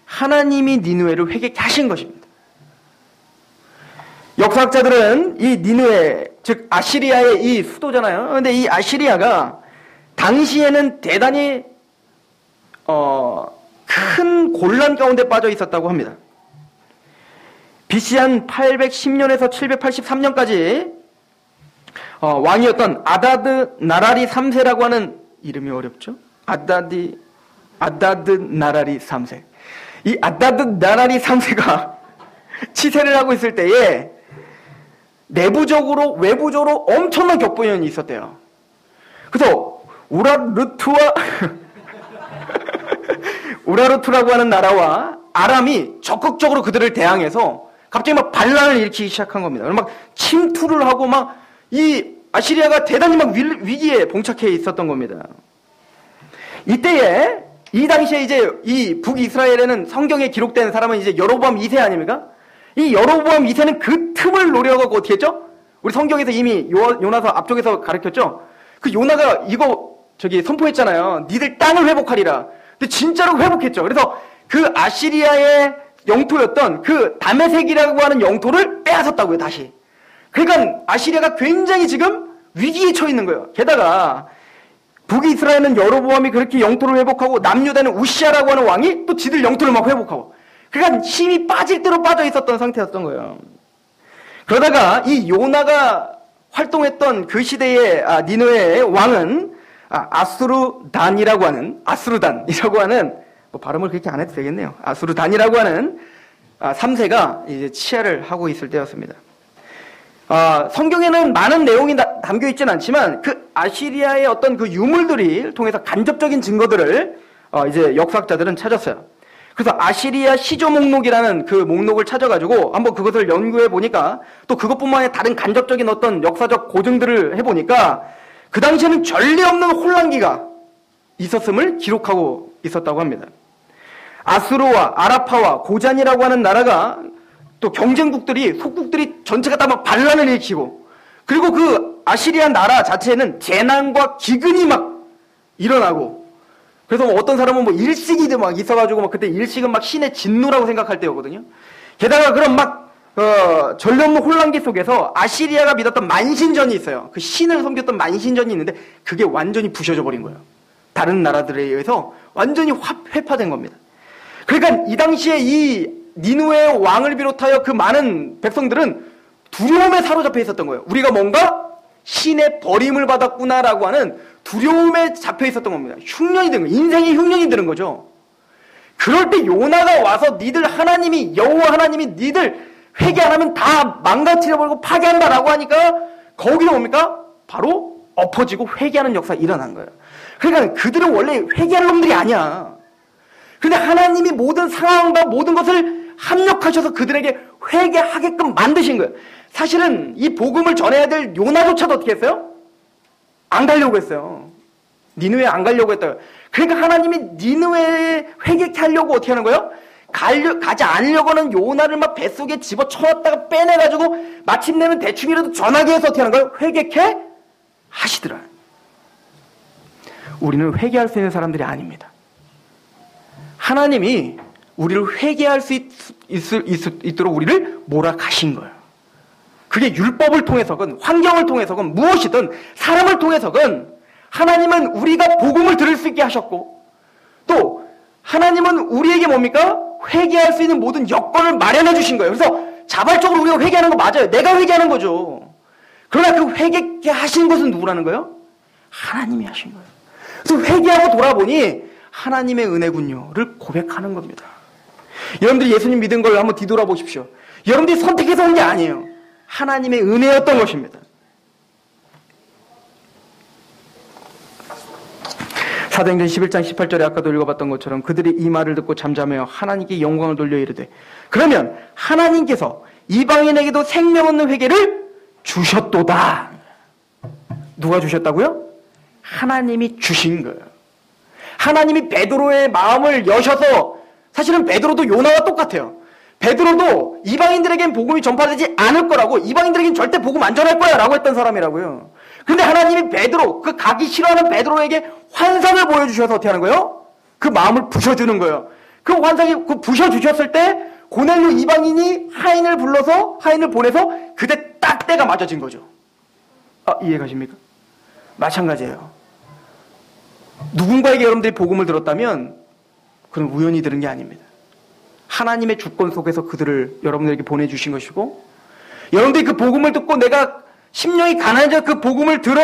하나님이 니느웨를 회개케 하신 것입니다. 역사학자들은 이 니느웨, 즉 아시리아의 이 수도잖아요. 그런데 이 아시리아가 당시에는 대단히 큰 곤란 가운데 빠져 있었다고 합니다. BC 한 810년에서 783년까지 왕이었던 아다드 나라리 3세라고 하는 이름이 어렵죠? 아다드 나라리 3세. 이 아다드 나라리 3세가 치세를 하고 있을 때에 내부적으로 외부적으로 엄청난 격분이 있었대요. 그래서 우라르투라고 하는 나라와 아람이 적극적으로 그들을 대항해서 갑자기 막 반란을 일으키기 시작한 겁니다. 막 침투를 하고 막 이 아시리아가 대단히 막 위기에 봉착해 있었던 겁니다. 이때에 이 당시에 이제 이 북이스라엘에는 성경에 기록된 사람은 이제 여로보암 2세 아닙니까? 이 여로보암 2세는 그 틈을 노려가고 어떻게 했죠? 우리 성경에서 이미 요나서 앞쪽에서 가르쳤죠? 그 요나가 이거 선포했잖아요. 니들 땅을 회복하리라. 근데 진짜로 회복했죠. 그래서 그 아시리아의 영토였던 그 다메섹이라고 하는 영토를 빼앗았다고요, 다시. 그러니까 아시리아가 굉장히 지금 위기에 처해 있는 거예요. 게다가 북이스라엘은 여로보암이 그렇게 영토를 회복하고 남유다는 우시아라고 하는 왕이 또 지들 영토를 막 회복하고, 그러니까 힘이 빠질 대로 빠져 있었던 상태였던 거예요. 그러다가 이 요나가 활동했던 그 시대의 니느웨의 왕은 아수르단이라고 하는 뭐 발음을 그렇게 안 해도 되겠네요. 아수르단이라고 하는 3세가 이제 치하를 하고 있을 때였습니다. 성경에는 많은 내용이 담겨 있지는 않지만 그 아시리아의 어떤 그 유물들이 통해서 간접적인 증거들을 이제 역사학자들은 찾았어요. 그래서 아시리아 시조 목록이라는 그 목록을 찾아가지고 한번 그것을 연구해 보니까 또 그것뿐만 아니라 다른 간접적인 어떤 역사적 고증들을 해보니까 그 당시에는 전례 없는 혼란기가 있었음을 기록하고 있었다고 합니다. 아수르와 아라파와 고잔이라고 하는 나라가 또 경쟁국들이 속국들이 전체가 다 막 반란을 일으키고, 그리고 그 아시리아 나라 자체에는 재난과 기근이 막 일어나고, 그래서 어떤 사람은 뭐 일식이 막 있어가지고 막 그때 일식은 막 신의 진노라고 생각할 때였거든요. 게다가 그런 막 전례 없는 혼란기 속에서 아시리아가 믿었던 만신전이 있어요. 그 신을 섬겼던 만신전이 있는데 그게 완전히 부셔져 버린 거예요. 다른 나라들에 의해서 완전히 회파된 겁니다. 그러니까 이 당시에 이 니누의 왕을 비롯하여 그 많은 백성들은 두려움에 사로잡혀 있었던 거예요. 우리가 뭔가 신의 버림을 받았구나라고 하는 두려움에 잡혀 있었던 겁니다. 흉년이 드는 거예요. 인생이 흉년이 드는 거죠. 그럴 때 요나가 와서 니들 하나님이, 여호와 하나님이 니들 회개 안 하면 다 망가뜨려버리고 파괴한다라고 하니까 거기서 뭡니까? 바로 엎어지고 회개하는 역사가 일어난 거예요. 그러니까 그들은 원래 회개할 놈들이 아니야. 근데 하나님이 모든 상황과 모든 것을 합력하셔서 그들에게 회개하게끔 만드신 거예요. 사실은 이 복음을 전해야 될 요나조차도 어떻게 했어요? 안 가려고 했어요. 니느웨에 안 가려고 했다. 그러니까 하나님이 니느웨에 회개케 하려고 어떻게 하는 거예요? 가지 않으려고 하는 요나를 막 뱃속에 집어쳐놨다가 빼내가지고 마침내는 대충이라도 전하게 해서 어떻게 하는 거예요? 회개케 하시더라. 우리는 회개할 수 있는 사람들이 아닙니다. 하나님이 우리를 회개할 수 있도록 우리를 몰아가신 거예요. 그게 율법을 통해서건 환경을 통해서건 무엇이든 사람을 통해서건 하나님은 우리가 복음을 들을 수 있게 하셨고 또 하나님은 우리에게 뭡니까? 회개할 수 있는 모든 여건을 마련해 주신 거예요. 그래서 자발적으로 우리가 회개하는 거 맞아요. 내가 회개하는 거죠. 그러나 그 회개케 하신 것은 누구라는 거예요? 하나님이 하신 거예요. 그래서 회개하고 돌아보니 하나님의 은혜군요를 고백하는 겁니다. 여러분들이 예수님 믿은 걸 한번 뒤돌아보십시오. 여러분들이 선택해서 온 게 아니에요. 하나님의 은혜였던 것입니다. 사도행전 11장 18절에 아까도 읽어봤던 것처럼 그들이 이 말을 듣고 잠잠하여 하나님께 영광을 돌려 이르되 그러면 하나님께서 이방인에게도 생명 없는 회개를 주셨도다. 누가 주셨다고요? 하나님이 주신 거예요. 하나님이 베드로의 마음을 여셔서 사실은 베드로도 요나와 똑같아요. 베드로도 이방인들에겐 복음이 전파되지 않을 거라고 이방인들에겐 절대 복음 안 전할 거야 라고 했던 사람이라고요. 근데 하나님이 베드로 그 가기 싫어하는 베드로에게 환상을 보여주셔서 어떻게 하는 거예요? 그 마음을 부셔주는 거예요. 그 환상이 부셔주셨을 때 고넬료 이방인이 하인을 보내서 그때 딱 때가 맞아진 거죠. 이해 가십니까? 마찬가지예요. 누군가에게 여러분들이 복음을 들었다면 그건 우연히 들은 게 아닙니다. 하나님의 주권 속에서 그들을 여러분들에게 보내주신 것이고 여러분들이 그 복음을 듣고 내가 심령이 가난해져 그 복음을 들어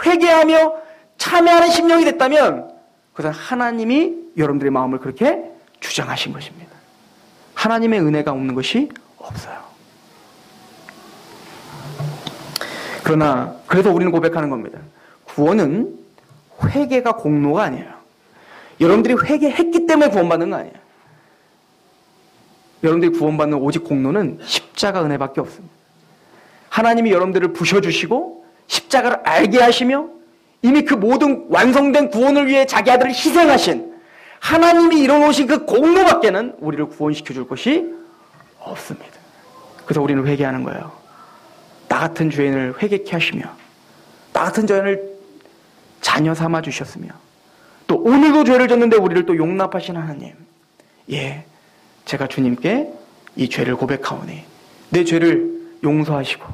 회개하며 참여하는 심령이 됐다면 그것은 하나님이 여러분들의 마음을 그렇게 주장하신 것입니다. 하나님의 은혜가 없는 것이 없어요. 그러나 그래서 우리는 고백하는 겁니다. 구원은 회개가 공로가 아니에요. 여러분들이 회개했기 때문에 구원받는 거 아니에요. 여러분들이 구원받는 오직 공로는 십자가 은혜밖에 없습니다. 하나님이 여러분들을 부셔주시고 십자가를 알게 하시며 이미 그 모든 완성된 구원을 위해 자기 아들을 희생하신 하나님이 이뤄놓으신 그 공로밖에는 우리를 구원시켜줄 것이 없습니다. 그래서 우리는 회개하는 거예요. 나 같은 죄인을 회개케 하시며 나 같은 죄인을 자녀 삼아 주셨으며 또 오늘도 죄를 졌는데 우리를 또 용납하신 하나님, 예, 제가 주님께 이 죄를 고백하오니 내 죄를 용서하시고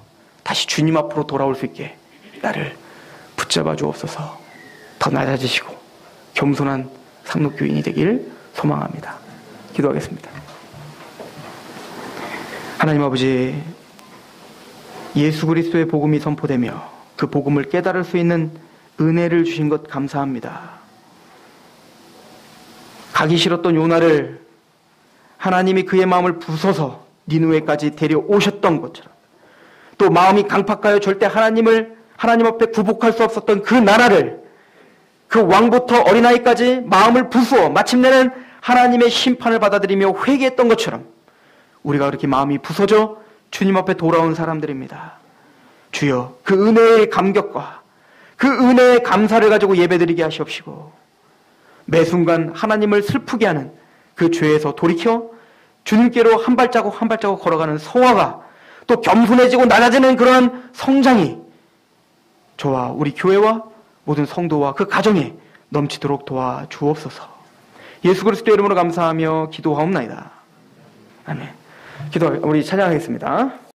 다시 주님 앞으로 돌아올 수 있게 나를 붙잡아 주옵소서. 더 낮아지시고 겸손한 상록교인이 되길 소망합니다. 기도하겠습니다. 하나님 아버지, 예수 그리스도의 복음이 선포되며 그 복음을 깨달을 수 있는 은혜를 주신 것 감사합니다. 가기 싫었던 요나를 하나님이 그의 마음을 부숴서 니느웨까지 데려오셨던 것처럼 또 마음이 강팍하여 절대 하나님 앞에 굴복할 수 없었던 그 나라를 그 왕부터 어린아이까지 마음을 부수어 마침내는 하나님의 심판을 받아들이며 회개했던 것처럼 우리가 그렇게 마음이 부서져 주님 앞에 돌아온 사람들입니다. 주여, 그 은혜의 감격과 그 은혜의 감사를 가지고 예배드리게 하시옵시고 매 순간 하나님을 슬프게 하는 그 죄에서 돌이켜 주님께로 한 발자국 한 발자국 걸어가는 성화가 또 겸손해지고 낮아지는 그러한 성장이 저와 우리 교회와 모든 성도와 그 가정에 넘치도록 도와주옵소서. 예수 그리스도의 이름으로 감사하며 기도하옵나이다. 아멘. 우리 찬양하겠습니다.